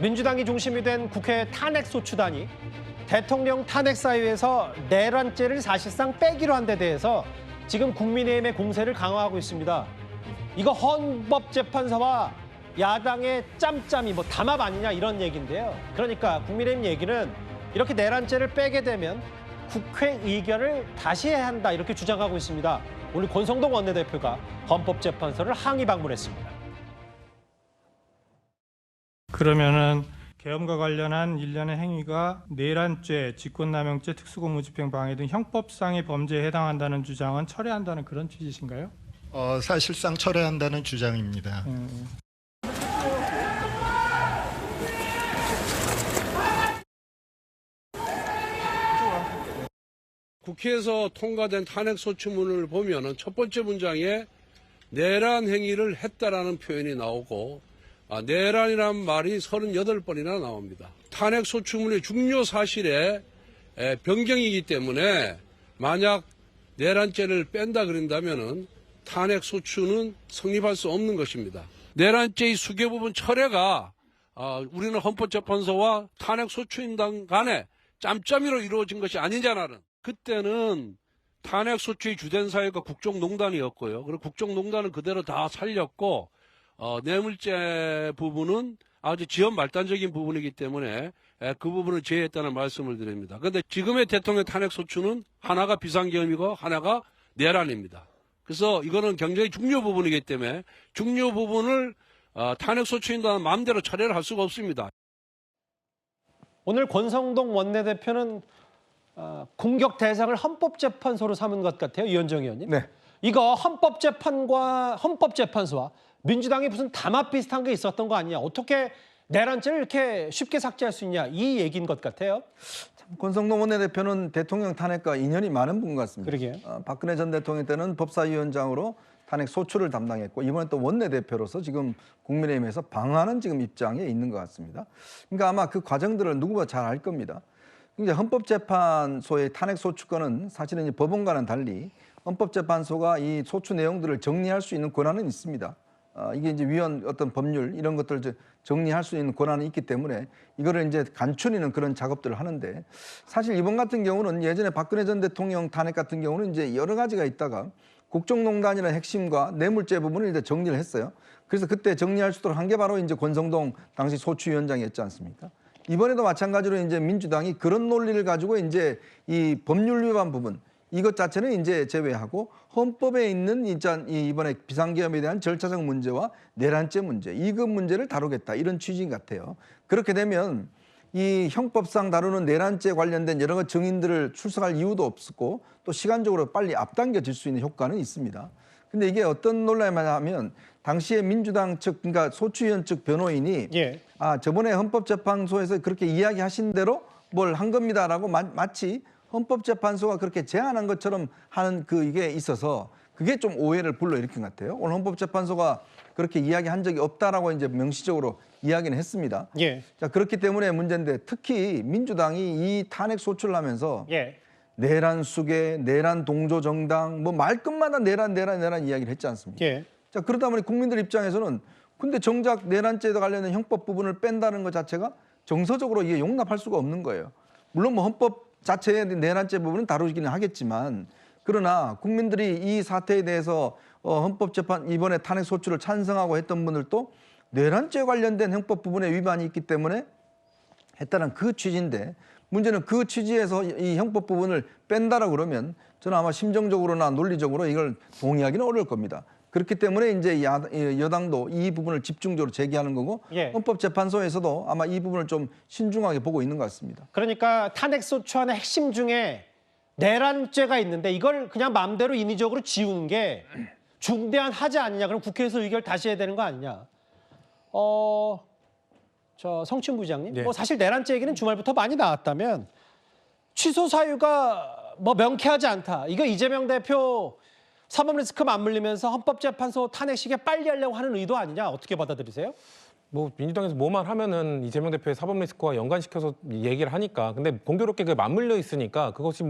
민주당이 중심이 된 국회 탄핵소추단이 대통령 탄핵 사유에서 내란죄를 사실상 빼기로 한 데 대해서 지금 국민의힘의 공세를 강화하고 있습니다. 이거 헌법재판소와 야당의 짬짬이 담합 아니냐 이런 얘기인데요. 그러니까 국민의힘 얘기는 이렇게 내란죄를 빼게 되면 국회 의결을 다시 해야 한다 이렇게 주장하고 있습니다. 오늘 권성동 원내대표가 헌법재판소를 항의 방문했습니다. 그러면은 계엄과 관련한 일련의 행위가 내란죄, 직권남용죄, 특수공무집행 방해 등 형법상의 범죄에 해당한다는 주장은 철회한다는 그런 취지신가요? 사실상 철회한다는 주장입니다. 국회에서 통과된 탄핵소추문을 보면은 첫 번째 문장에 내란 행위를 했다라는 표현이 나오고 내란이란 말이 38번이나 나옵니다. 탄핵소추문의 중요 사실에 변경이기 때문에 만약 내란죄를 뺀다 그런다면은 탄핵소추는 성립할 수 없는 것입니다. 내란죄의 수개 부분 철회가 우리는 헌법재판소와 탄핵소추인단 간에 짬짬이로 이루어진 것이 아니냐는 그때는 탄핵소추의 주된 사유가 국정농단이었고요. 그리고 국정농단은 그대로 다 살렸고 뇌물죄 부분은 아주 지연 말단적인 부분이기 때문에 그 부분을 제외했다는 말씀을 드립니다. 그런데 지금의 대통령 탄핵소추는 하나가 비상계엄이고 하나가 내란입니다. 그래서 이거는 굉장히 중요 부분이기 때문에 중요 부분을 탄핵소추인단 마음대로 철회를 할 수가 없습니다. 오늘 권성동 원내대표는 공격 대상을 헌법재판소로 삼은 것 같아요, 이현정 의원님. 네. 이거 헌법재판소와 민주당이 무슨 담합 비슷한 게 있었던 거 아니냐? 어떻게 내란죄를 이렇게 쉽게 삭제할 수 있냐? 이 얘기인 것 같아요. 권성동 원내대표는 대통령 탄핵과 인연이 많은 분 같습니다. 그러게요. 박근혜 전 대통령 때는 법사위원장으로 탄핵 소추를 담당했고 이번에 또 원내대표로서 지금 국민의힘에서 방어하는 지금 입장에 있는 것 같습니다. 그러니까 아마 그 과정들을 누구보다 잘 알 겁니다. 이제 헌법재판소의 탄핵 소추권은 사실은 이제 법원과는 달리 헌법재판소가 이 소추 내용들을 정리할 수 있는 권한은 있습니다. 이게 이제 위헌 어떤 법률 이런 것들을 정리할 수 있는 권한이 있기 때문에 이거를 이제 간추리는 그런 작업들을 하는데 사실 이번 같은 경우는 예전에 박근혜 전 대통령 탄핵 같은 경우는 이제 여러 가지가 있다가 국정농단이라는 핵심과 뇌물죄 부분을 이제 정리를 했어요. 그래서 그때 정리할 수 있도록 한 게 바로 이제 권성동 당시 소추위원장이었지 않습니까? 이번에도 마찬가지로 이제 민주당이 그런 논리를 가지고 이제 이 법률 위반 부분 이것 자체는 이제 제외하고 헌법에 있는 이번에 비상계엄에 대한 절차적 문제와 내란죄 문제, 이급 문제를 다루겠다 이런 취지 같아요. 그렇게 되면 이 형법상 다루는 내란죄 관련된 여러 가지 증인들을 출석할 이유도 없었고 또 시간적으로 빨리 앞당겨질 수 있는 효과는 있습니다. 근데 이게 어떤 논란이냐 하면 당시에 민주당 측 그러니까 소추위원 측 변호인이 저번에 헌법재판소에서 그렇게 이야기하신 대로 뭘 한 겁니다라고 마치 헌법재판소가 그렇게 제안한 것처럼 하는 이게 있어서 그게 좀 오해를 불러일으킨 것 같아요. 오늘 헌법재판소가 그렇게 이야기한 적이 없다라고 이제 명시적으로 이야기는 했습니다. 자, 그렇기 때문에 문제인데 특히 민주당이 이 탄핵 소추를 하면서 내란 수계, 내란 동조 정당 뭐 말끝마다 내란 이야기를 했지 않습니까? 자, 그러다 보니 국민들 입장에서는 근데 정작 내란죄에 관련된 형법 부분을 뺀다는 것 자체가 정서적으로 이게 용납할 수가 없는 거예요. 물론 뭐 헌법 자체의 내란죄 부분은 다루기는 하겠지만 그러나 국민들이 이 사태에 대해서 헌법재판 이번에 탄핵 소추를 찬성하고 했던 분들도 내란죄 관련된 형법 부분에 위반이 있기 때문에 했다는 그 취지인데 문제는 그 취지에서 이 형법 부분을 뺀다라고 그러면 저는 아마 심정적으로나 논리적으로 이걸 동의하기는 어려울 겁니다. 그렇기 때문에 이제 여당도 이 부분을 집중적으로 제기하는 거고 헌법재판소에서도 아마 이 부분을 좀 신중하게 보고 있는 것 같습니다. 그러니까 탄핵소추안의 핵심 중에 내란죄가 있는데 이걸 그냥 마음대로 인위적으로 지우는 게 중대한 하지 아니냐. 그럼 국회에서 의결 다시 해야 되는 거 아니냐. 성춘 부장님, 사실 내란죄 얘기는 주말부터 많이 나왔다면 취소 사유가 명쾌하지 않다. 이거 이재명 대표 사법 리스크 맞물리면서 헌법재판소 탄핵 시기에 빨리 하려고 하는 의도 아니냐. 어떻게 받아들이세요? 민주당에서 뭐만 하면은 이재명 대표의 사법 리스크와 연관시켜서 얘기를 하니까 근데 공교롭게 맞물려 있으니까 그것이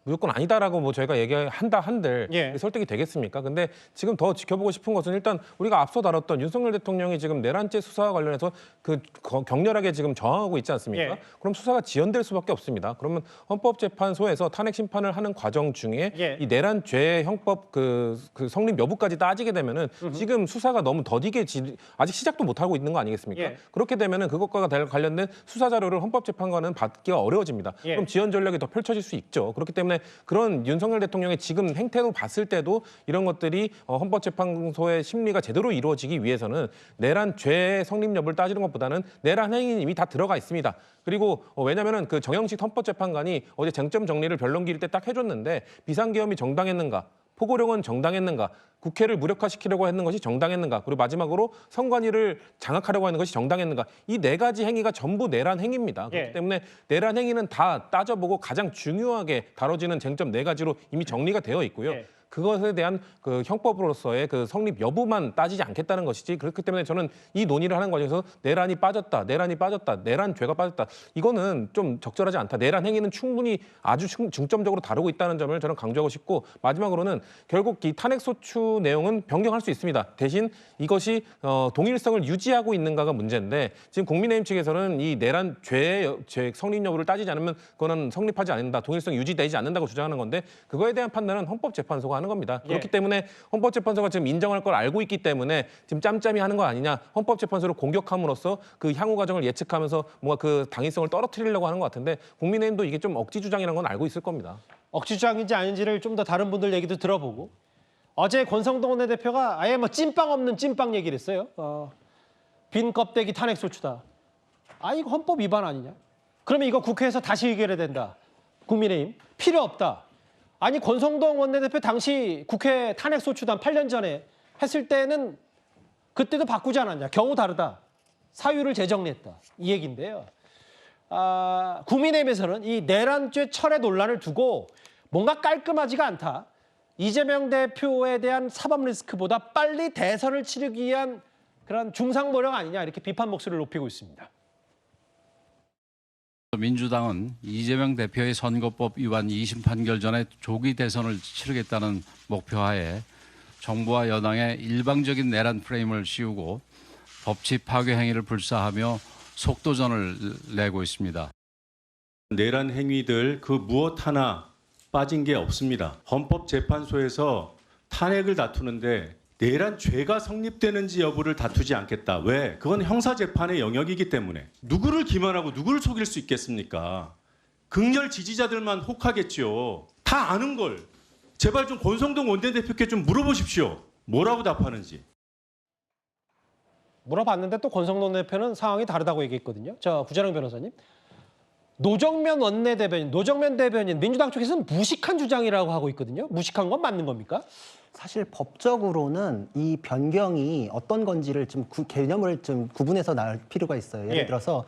무조건 아니다라고 뭐 저희가 얘기한다 한들 예. 설득이 되겠습니까? 근데 지금 더 지켜보고 싶은 것은 일단 우리가 앞서 다뤘던 윤석열 대통령이 지금 내란죄 수사와 관련해서 그 격렬하게 지금 저항하고 있지 않습니까? 예. 그럼 수사가 지연될 수밖에 없습니다. 그러면 헌법재판소에서 탄핵 심판을 하는 과정 중에 예. 이 내란죄 형법 그 성립 여부까지 따지게 되면은 지금 수사가 너무 더디게 아직 시작도 못 하고 있는 거 아니겠습니까? 예. 그렇게 되면은 그것과 관련된 수사 자료를 헌법재판관은 받기가 어려워집니다. 예. 그럼 지연 전략이 더 펼쳐질 수 있죠. 그렇기 때문에 그런 윤석열 대통령의 지금 행태로 봤을 때도 이런 것들이 헌법재판소의 심리가 제대로 이루어지기 위해서는 내란죄의 성립 여부를 따지는 것보다는 내란 행위는 이미 다 들어가 있습니다. 그리고 왜냐면은 그 정영식 헌법재판관이 어제 쟁점 정리를 변론 기일 때 딱 해줬는데 비상계엄이 정당했는가? 포고령은 정당했는가? 국회를 무력화시키려고 했는 것이 정당했는가? 그리고 마지막으로 선관위를 장악하려고 하는 것이 정당했는가? 이 네 가지 행위가 전부 내란 행위입니다. 그렇기 예. 때문에 내란 행위는 다 따져보고 가장 중요하게 다뤄지는 쟁점 네 가지로 이미 정리가 되어 있고요. 예. 그것에 대한 그 형법으로서의 그 성립 여부만 따지지 않겠다는 것이지. 그렇기 때문에 저는 이 논의를 하는 과정에서 내란이 빠졌다, 내란죄가 빠졌다. 이거는 좀 적절하지 않다. 내란 행위는 충분히 아주 중점적으로 다루고 있다는 점을 저는 강조하고 싶고 마지막으로는 결국 이 탄핵소추 내용은 변경할 수 있습니다. 대신 이것이 동일성을 유지하고 있는가가 문제인데 지금 국민의힘 측에서는 이 내란죄 성립 여부를 따지지 않으면 그거는 성립하지 않는다. 동일성이 유지되지 않는다고 주장하는 건데 그거에 대한 판단은 헌법재판소가 하는 겁니다. 예. 그렇기 때문에 헌법재판소가 지금 인정할 걸 알고 있기 때문에 지금 짬짬이 하는 거 아니냐. 헌법재판소를 공격함으로써 그 향후 과정을 예측하면서 뭔가 그 당위성을 떨어뜨리려고 하는 것 같은데 국민의힘도 이게 좀 억지 주장이라는 건 알고 있을 겁니다. 억지 주장인지 아닌지를 좀 더 다른 분들 얘기도 들어보고 어제 권성동 원내대표가 아예 뭐 찐빵 없는 찐빵 얘기를 했어요. 빈 껍데기 탄핵소추다. 아 이거 헌법 위반 아니냐? 그러면 이거 국회에서 다시 의결해야 된다. 국민의힘 필요 없다. 아니 권성동 원내대표 당시 국회 탄핵소추단 8년 전에 했을 때는 그때도 바꾸지 않았냐. 겨우 다르다. 사유를 재정리했다. 이 얘기인데요. 국민의힘에서는 이 내란죄 철회 논란을 두고 뭔가 깔끔하지가 않다. 이재명 대표에 대한 사법 리스크보다 빨리 대선을 치르기 위한 그런 중상모략 아니냐 이렇게 비판 목소리를 높이고 있습니다. 민주당은 이재명 대표의 선거법 위반 2심 판결 전에 조기 대선을 치르겠다는 목표하에 정부와 여당의 일방적인 내란 프레임을 씌우고 법치 파괴 행위를 불사하며 속도전을 내고 있습니다. 내란 행위들 그 무엇 하나 빠진 게 없습니다. 헌법재판소에서 탄핵을 다투는데 내란죄가 성립되는지 여부를 다투지 않겠다. 왜? 그건 형사재판의 영역이기 때문에. 누구를 기만하고 누구를 속일 수 있겠습니까? 극렬 지지자들만 혹하겠죠. 다 아는 걸. 제발 좀 권성동 원내대표께 좀 물어보십시오. 뭐라고 답하는지. 물어봤는데 또 권성동 대표는 상황이 다르다고 얘기했거든요. 저 구자령 변호사님. 노정면 대변인 민주당 쪽에서는 무식한 주장이라고 하고 있거든요. 무식한 건 맞는 겁니까? 사실 법적으로는 이 변경이 어떤 건지를 좀 개념을 좀 구분해서 나올 필요가 있어요. 예를 예. 들어서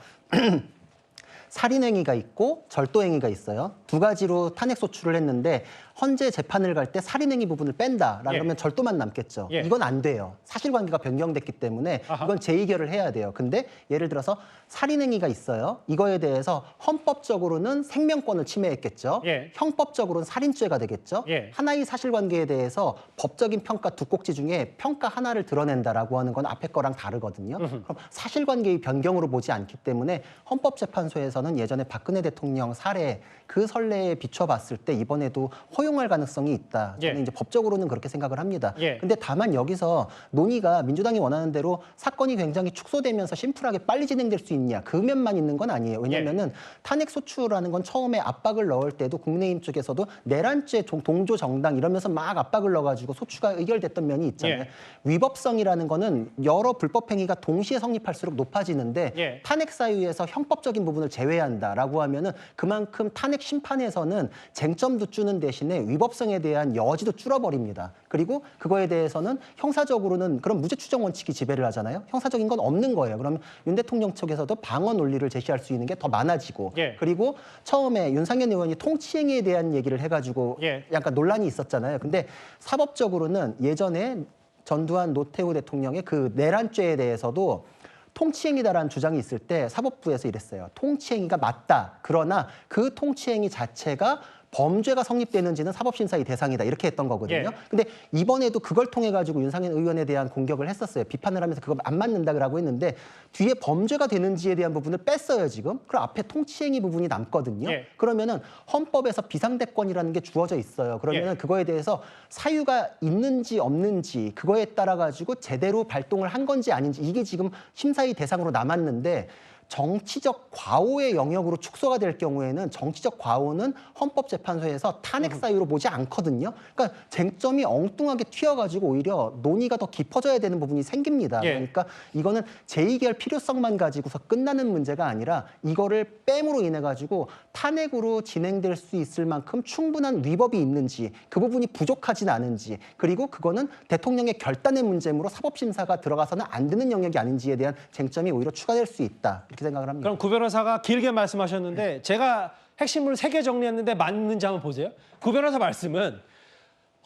살인행위가 있고 절도행위가 있어요. 두 가지로 탄핵소추를 했는데 헌재 재판을 갈 때 살인행위 부분을 뺀다. 예. 그러면 절도만 남겠죠. 예. 이건 안 돼요. 사실관계가 변경됐기 때문에 아하. 이건 재의결을 해야 돼요. 근데 예를 들어서 살인행위가 있어요. 이거에 대해서 헌법적으로는 생명권을 침해했겠죠. 예. 형법적으로는 살인죄가 되겠죠. 예. 하나의 사실관계에 대해서 법적인 평가 두 꼭지 중에 평가 하나를 드러낸다라고 하는 건 앞에 거랑 다르거든요. 그럼 사실관계의 변경으로 보지 않기 때문에 헌법재판소에서는 예전에 박근혜 대통령 사례 그 선례에 비춰봤을 때 이번에도 허용할 가능성이 있다. 저는 예. 이제 법적으로는 그렇게 생각을 합니다. 예. 근데 다만 여기서 논의가 민주당이 원하는 대로 사건이 굉장히 축소되면서 심플하게 빨리 진행될 수 있냐 그 면만 있는 건 아니에요. 왜냐하면은 탄핵소추라는 건 처음에 압박을 넣을 때도 국민의힘 쪽에서도 내란죄 동조 정당 이러면서 막 압박을 넣어가지고 소추가 의결됐던 면이 있잖아요. 예. 위법성이라는 거는 여러 불법 행위가 동시에 성립할수록 높아지는데 예. 탄핵 사유에서 형법적인 부분을 제외한다라고 하면은 그만큼 탄핵 심판에서는 쟁점도 주는 대신에 위법성에 대한 여지도 줄어버립니다. 그리고 그거에 대해서는 형사적으로는 그런 무죄 추정 원칙이 지배를 하잖아요. 형사적인 건 없는 거예요. 그러면 윤 대통령 측에서도 방어 논리를 제시할 수 있는 게 더 많아지고 예. 그리고 처음에 윤상현 의원이 통치행위에 대한 얘기를 해가지고 예. 약간 논란이 있었잖아요. 근데 사법적으로는 예전에 전두환 노태우 대통령의 그 내란죄에 대해서도 통치행위다라는 주장이 있을 때 사법부에서 이랬어요. 통치행위가 맞다. 그러나 그 통치행위 자체가 범죄가 성립되는지는 사법심사의 대상이다 이렇게 했던 거거든요. 예. 근데 이번에도 그걸 통해 가지고 윤상현 의원에 대한 공격을 했었어요. 비판을 하면서 그거 안 맞는다라고 했는데 뒤에 범죄가 되는지에 대한 부분을 뺐어요 지금. 그리고 앞에 통치행위 부분이 남거든요. 예. 그러면은 헌법에서 비상대권이라는 게 주어져 있어요. 그러면은 예. 그거에 대해서 사유가 있는지 없는지 그거에 따라 가지고 제대로 발동을 한 건지 아닌지 이게 지금 심사의 대상으로 남았는데 정치적 과오의 영역으로 축소가 될 경우에는 정치적 과오는 헌법재판소에서 탄핵 사유로 보지 않거든요. 그러니까 쟁점이 엉뚱하게 튀어가지고 오히려 논의가 더 깊어져야 되는 부분이 생깁니다. 예. 그러니까 이거는 제의결 필요성만 가지고서 끝나는 문제가 아니라 이거를 뺨으로 인해 가지고 탄핵으로 진행될 수 있을 만큼 충분한 위법이 있는지 그 부분이 부족하진 않은지 그리고 그거는 대통령의 결단의 문제므로 사법심사가 들어가서는 안 되는 영역이 아닌지에 대한 쟁점이 오히려 추가될 수 있다. 이렇게 생각을 합니다. 그럼 구 변호사가 길게 말씀하셨는데 제가 핵심을 3개 정리했는데 맞는지 한번 보세요. 구 변호사 말씀은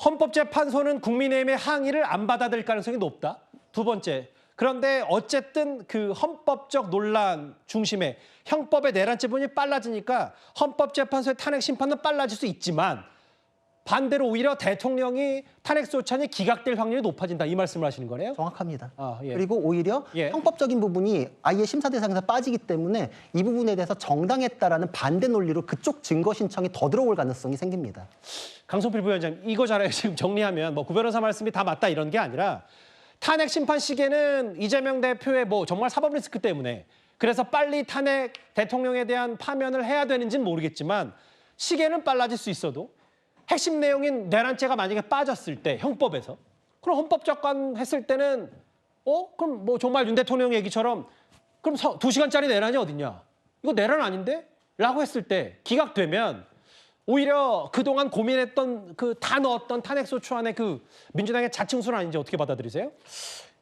헌법재판소는 국민의힘의 항의를 안 받아들일 가능성이 높다. 두 번째, 그런데 어쨌든 그 헌법적 논란 중심에 형법의 내란죄 부분이 빨라지니까 헌법재판소의 탄핵 심판은 빨라질 수 있지만 반대로 오히려 대통령이 탄핵 소추안이 기각될 확률이 높아진다. 이 말씀을 하시는 거네요. 정확합니다. 예. 그리고 오히려 예. 형법적인 부분이 아예 심사 대상에서 빠지기 때문에 이 부분에 대해서 정당했다라는 반대 논리로 그쪽 증거 신청이 더 들어올 가능성이 생깁니다. 강성필 부위원장님, 이거잖아요. 지금 정리하면 뭐 구 변호사 말씀이 다 맞다 이런 게 아니라 탄핵 심판 시기에는 이재명 대표의 뭐 정말 사법 리스크 때문에 그래서 빨리 탄핵 대통령에 대한 파면을 해야 되는지는 모르겠지만 시기에는 빨라질 수 있어도 핵심 내용인 내란죄가 만약에 빠졌을 때 형법에서 그럼 헌법적관 했을 때는 그럼 뭐 정말 윤 대통령 얘기처럼 그럼 2시간짜리 내란이 어딨냐? 이거 내란 아닌데? 라고 했을 때 기각되면 오히려 그동안 고민했던 그 다 넣었던 탄핵소추안의 그 민주당의 자충수는 아닌지 어떻게 받아들이세요?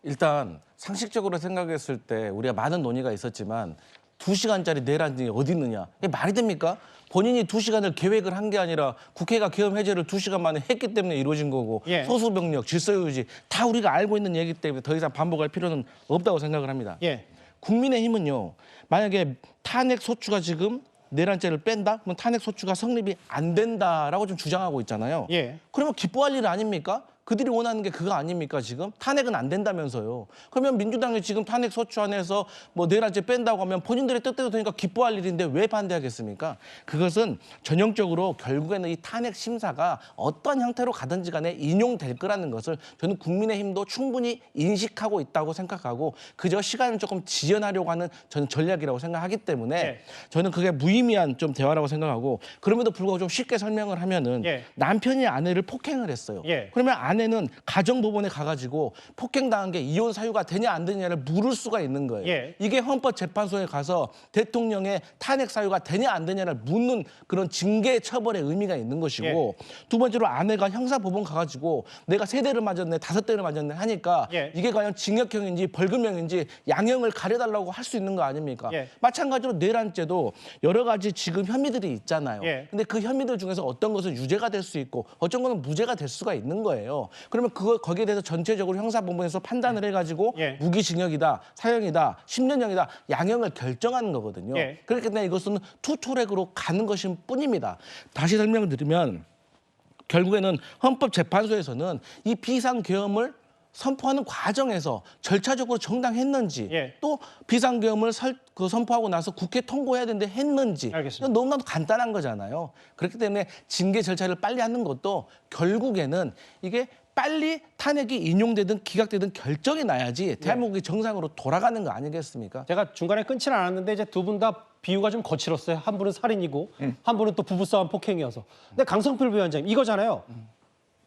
일단 상식적으로 생각했을 때 우리가 많은 논의가 있었지만 2시간짜리 내란이 어디 있느냐? 이게 말이 됩니까? 본인이 2시간을 계획을 한 게 아니라 국회가 계엄 해제를 2시간 만에 했기 때문에 이루어진 거고 예. 소수병력, 질서유지 다 우리가 알고 있는 얘기이기 때문에 더 이상 반복할 필요는 없다고 생각을 합니다. 예. 국민의힘은요. 만약에 탄핵 소추가 지금 내란죄를 뺀다? 그럼 탄핵 소추가 성립이 안 된다라고 좀 주장하고 있잖아요. 예. 그러면 기뻐할 일 아닙니까? 그들이 원하는 게 그거 아닙니까 지금? 탄핵은 안 된다면서요. 그러면 민주당이 지금 탄핵 소추안에서 뭐 내란죄 뺀다고 하면 본인들의 뜻대로 되니까 기뻐할 일인데 왜 반대하겠습니까? 그것은 전형적으로 결국에는 이 탄핵 심사가 어떤 형태로 가든지 간에 인용될 거라는 것을 저는 국민의힘도 충분히 인식하고 있다고 생각하고 그저 시간을 조금 지연하려고 하는 저는 전략이라고 생각하기 때문에 예. 저는 그게 무의미한 좀 대화라고 생각하고 그럼에도 불구하고 좀 쉽게 설명을 하면은 예. 남편이 아내를 폭행을 했어요. 예. 그러면 아내는 가정법원에 가가지고 폭행당한 게 이혼 사유가 되냐 안 되냐를 물을 수가 있는 거예요. 예. 이게 헌법재판소에 가서 대통령의 탄핵 사유가 되냐 안 되냐를 묻는 그런 징계 처벌의 의미가 있는 것이고 두 번째로 아내가 형사법원 가가지고 내가 3대를 맞았네 5대를 맞았네 하니까 예. 이게 과연 징역형인지 벌금형인지 양형을 가려달라고 할 수 있는 거 아닙니까? 예. 마찬가지로 내란죄도 여러 가지 지금 혐의들이 있잖아요. 예. 근데 그 혐의들 중에서 어떤 것은 유죄가 될 수 있고 어떤 것은 무죄가 될 수가 있는 거예요. 그러면 거기에 대해서 전체적으로 형사법원에서 판단을 해가지고 예. 무기징역이다, 사형이다, 10년형이다, 양형을 결정하는 거거든요. 예. 그렇기 때문에 이것은 투트랙으로 가는 것일 뿐입니다. 다시 설명을 드리면 결국에는 헌법재판소에서는 이 비상계엄을 선포하는 과정에서 절차적으로 정당했는지 예. 또 비상계엄을 선포하고 나서 국회 통과해야 되는데 했는지 알겠습니다. 이건 너무나도 간단한 거잖아요. 그렇기 때문에 징계 절차를 빨리 하는 것도 결국에는 이게 빨리 탄핵이 인용되든 기각되든 결정이 나야지 대한민국이 정상으로 돌아가는 거 아니겠습니까? 제가 중간에 끊지는 않았는데 이제 두 분 다 비유가 좀 거칠었어요. 한 분은 살인이고 한 분은 또 부부싸움 폭행이어서. 근데 강성필 부위원장님 이거잖아요.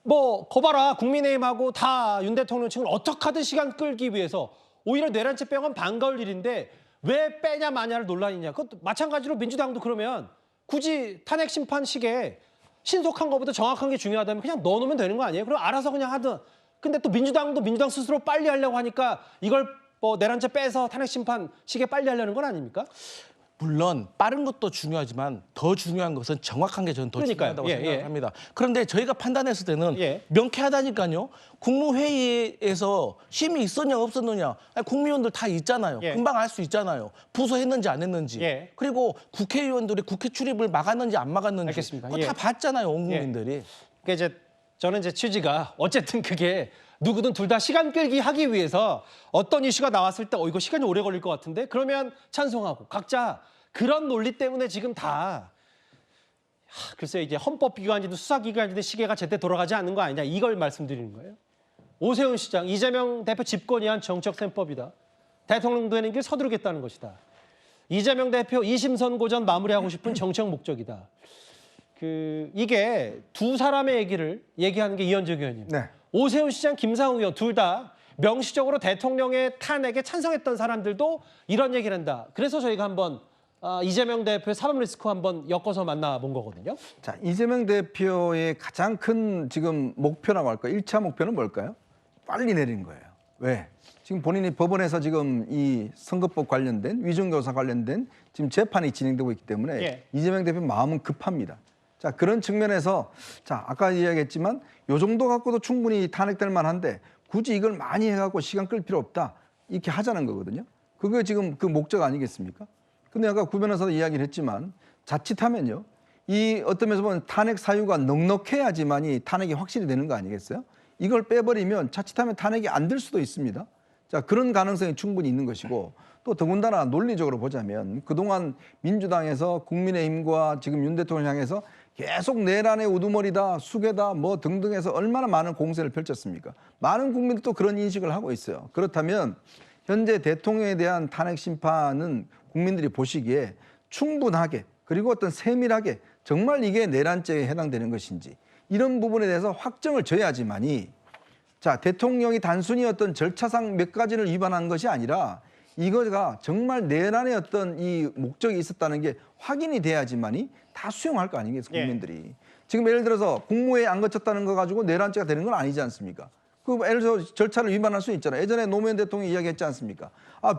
뭐 거봐라 국민의힘하고 다 윤 대통령 측은 어떻게 하든 시간 끌기 위해서 오히려 내란죄 빼면 반가울 일인데 왜 빼냐 마냐를 논란이냐. 그것도 마찬가지로 민주당도 그러면 굳이 탄핵 심판 시기에 신속한 것보다 정확한 게 중요하다면 그냥 넣어놓으면 되는 거 아니에요? 그럼 알아서 그냥 하든. 근데 또 민주당도 민주당 스스로 빨리 하려고 하니까 이걸 뭐 내란죄 빼서 탄핵 심판 시기에 빨리 하려는 건 아닙니까? 물론 빠른 것도 중요하지만 더 중요한 것은 정확한 게 저는 더 그러니까요. 중요하다고 예, 생각을 예. 합니다. 그런데 저희가 판단했을 때는 예. 명쾌하다니까요. 국무회의에서 심의 있었냐 없었느냐 아니, 국무위원들 다 있잖아요. 예. 금방 알 수 있잖아요. 부서했는지 안 했는지. 예. 그리고 국회의원들이 국회 출입을 막았는지 안 막았는지. 알겠습니다. 그거 예. 다 봤잖아요. 온 국민들이. 그러니까 이제 저는 이제 취지가 어쨌든 그게 누구든 둘 다 시간 끌기 하기 위해서 어떤 이슈가 나왔을 때 이거 시간이 오래 걸릴 것 같은데 그러면 찬성하고 각자 그런 논리 때문에 지금 다 글쎄 이제 헌법기관이든 수사기관이든 시계가 제때 돌아가지 않는 거 아니냐 이걸 말씀드리는 거예요. 오세훈 시장, 이재명 대표 집권이 한 정책 셈법이다. 대통령 되는 길 서두르겠다는 것이다. 이재명 대표 2심 선고전 마무리하고 싶은 정책 목적이다. 이게 두 사람의 얘기를 얘기하는 게 이현정 의원님. 네. 오세훈 시장, 김상우 의원 둘 다 명시적으로 대통령의 탄핵에 찬성했던 사람들도 이런 얘기를 한다. 그래서 저희가 한번 이재명 대표의 사법 리스크 한번 엮어서 만나본 거거든요. 자, 이재명 대표의 가장 큰 지금 목표라고 할까요? 1차 목표는 뭘까요? 빨리 내리는 거예요. 왜? 지금 본인이 법원에서 지금 이 선거법 관련된 위정교사 관련된 지금 재판이 진행되고 있기 때문에 예. 이재명 대표 마음은 급합니다. 자, 그런 측면에서 자, 아까 이야기했지만 요 정도 갖고도 충분히 탄핵될 만한데 굳이 이걸 많이 해갖고 시간 끌 필요 없다. 이렇게 하자는 거거든요. 그게 지금 그 목적 아니겠습니까? 근데 아까 구 변호사도 이야기를 했지만 자칫하면요. 이 어떤 면에서 보면 탄핵 사유가 넉넉해야지만이 탄핵이 확실히 되는 거 아니겠어요? 이걸 빼버리면 자칫하면 탄핵이 안 될 수도 있습니다. 자, 그런 가능성이 충분히 있는 것이고 또 더군다나 논리적으로 보자면 그동안 민주당에서 국민의힘과 지금 윤 대통령을 향해서 계속 내란의 우두머리다, 수괴다 뭐 등등해서 얼마나 많은 공세를 펼쳤습니까? 많은 국민들도 그런 인식을 하고 있어요. 그렇다면 현재 대통령에 대한 탄핵 심판은 국민들이 보시기에 충분하게 그리고 어떤 세밀하게 정말 이게 내란죄에 해당되는 것인지 이런 부분에 대해서 확정을 줘야지만이 자, 대통령이 단순히 어떤 절차상 몇 가지를 위반한 것이 아니라 이거가 정말 내란의 어떤 이 목적이 있었다는 게 확인이 돼야지만이 다 수용할 거 아니겠어요, 국민들이. 지금 예를 들어서 국무회의 안 거쳤다는 거 가지고 내란죄가 되는 건 아니지 않습니까? 그 예를 들어서 절차를 위반할 수 있잖아요. 예전에 노무현 대통령이 이야기했지 않습니까?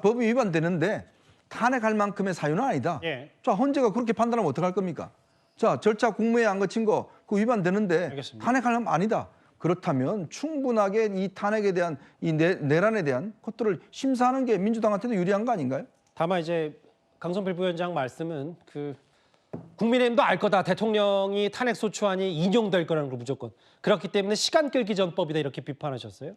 법이 위반되는데 탄핵할 만큼의 사유는 아니다. 예. 자, 헌재가 그렇게 판단하면 어떡할 겁니까? 자, 절차 국무회의 안 거친 거 그거 위반되는데 알겠습니다. 탄핵하려면 아니다. 그렇다면 충분하게 이 탄핵에 대한 이 내란에 대한 것들을 심사하는 게 민주당한테도 유리한 거 아닌가요? 다만 이제 강성필 부위원장 말씀은 국민의힘도 알 거다. 대통령이 탄핵 소추안이 인용될 거라는 걸 무조건. 그렇기 때문에 시간 끌기 전법이다 이렇게 비판하셨어요.